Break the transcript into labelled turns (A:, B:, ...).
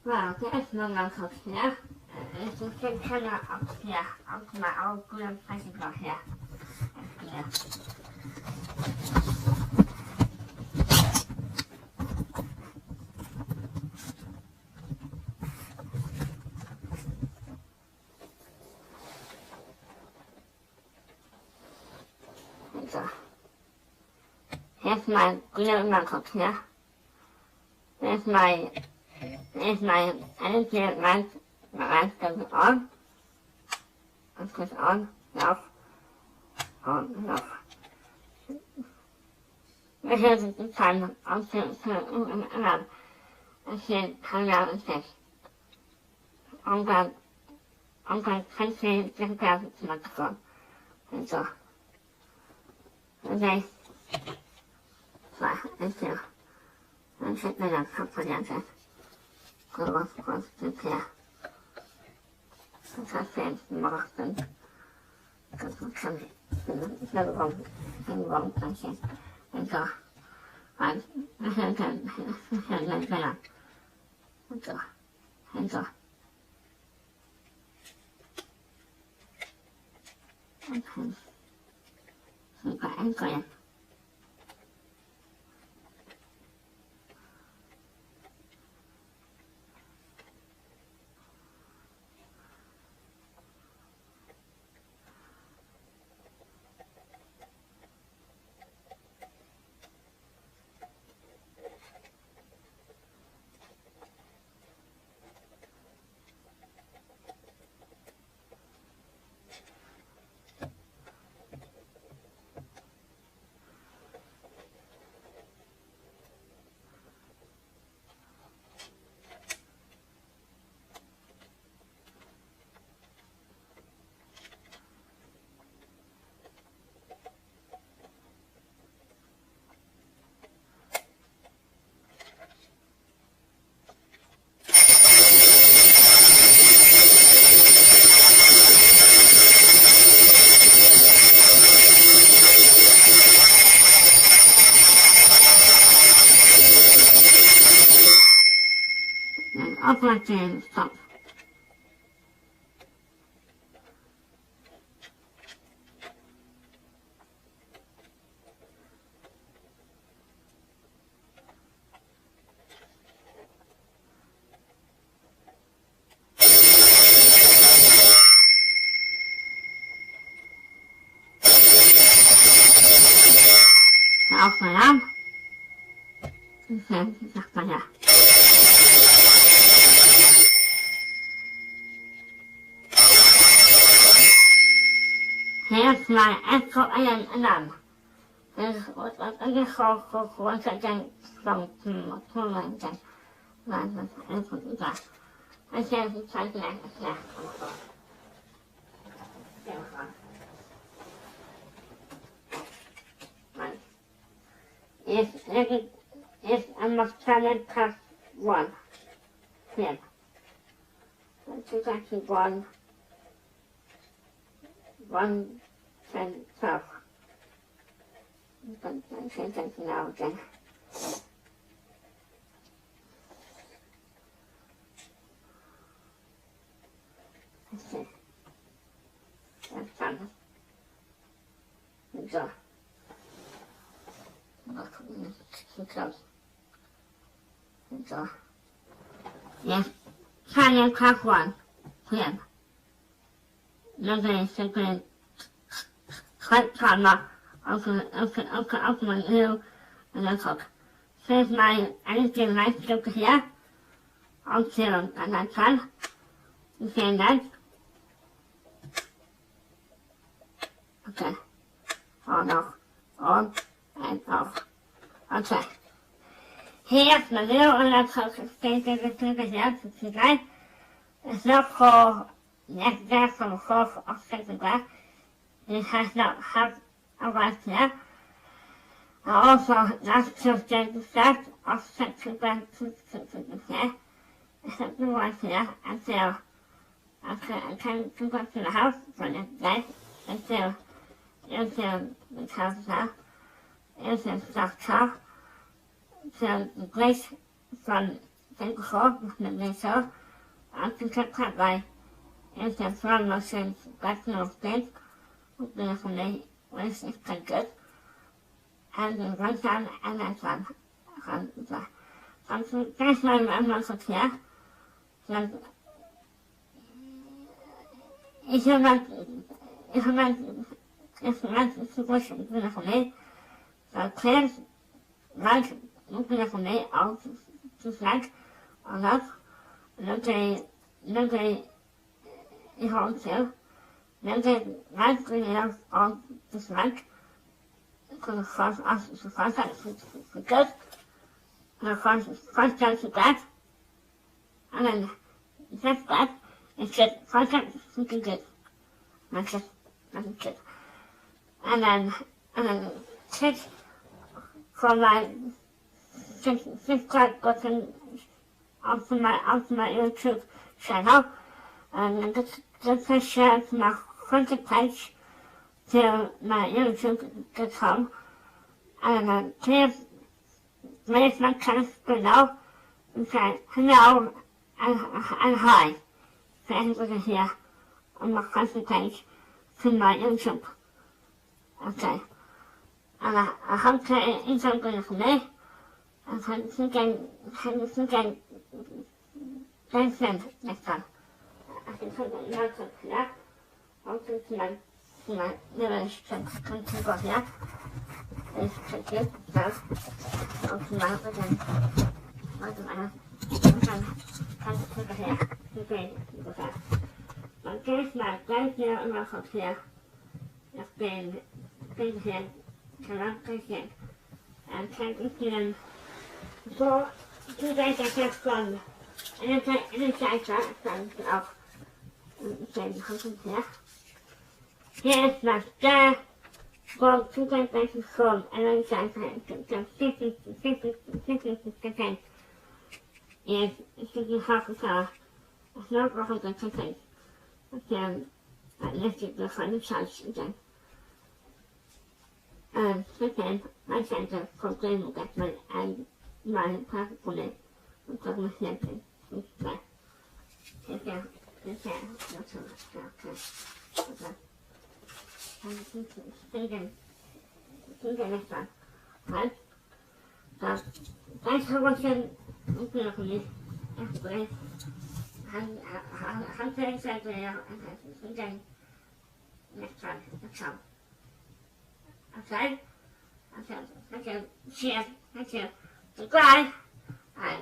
A: Well, there's no one up here. It's just a kind of up here, up to my old green bicycle here. Yeah. So, here's my green up here. There's my energy light goes on. It goes on, off, on, off. Here's the time I'll around. I said, come out and say, I'm going to country just grab the microphone. And so, okay. So, let's do. I'm sitting on top of the other. Go across the pair. As I said, more than because we're coming in the wrong places. And so, I heard them better. And so, I'm going. Up like the stop. Off my arm. Okay, that's better. Here's my echo and alarm. There's what I get for once again from again. I said it's like that. If I must travel past one here. That's exactly one 10, 12. But I say that now again. I see. That's done. And so. Too close. And so. Yes. China class 1. Here. Nothing second. Click timer. Open my ear. And then cook. Save my anything nice look here. I'll see on that side. You see that? Okay. On, off. On. And off. Okay. Here's my little electrical station here to see that. It's not for next day from the fourth of second grade. It has not had a right here. Also, last Tuesday the start of second grade to here. Except the right here until I came to go to the house for next day until the house now. It's a structure. So the place from Thank God that they saw after cut by and the front motion got no state, definitely was expected, and the one time and that one. That's why I'm not so clear. So, if you're not supposed to be for me, so clear, right, looking for me out to flag or not, nobody is on sale, nobody right bringing out on the flag, because of course us to find out for good, and of course first time to that, and then just that, it's just first time to good, that's it. And then six from my six card button onto my YouTube channel, and just share my contact page to my YouTube.com, and please my comments below, and say hello and hi to everybody here on my contact page to my YouTube. Okay. And I hope that it's all good for me. And I think I thanks them next time. I can put that notes up here. I'll put to my little control here. It's tricky, so I'll put my other again. I'll put my control here. Okay, with that. But there's my guys here and my hope here. I've been here, corruption, and transition for 2 days I have fun. And it's like that, fun of same husband here. Here's my star for 2 days I have fun, and it's like that, 50%. Yes, it's half a car. It's not 100%. Then, let's get the final charge again. Second, my center for game engagement and my practically because my center is like, okay. And next one, right? So, thanks for watching, me, everybody. I'm very excited and next time, that's all. Okay? Okay, thank you. Cheers. Thank you. Goodbye. Bye.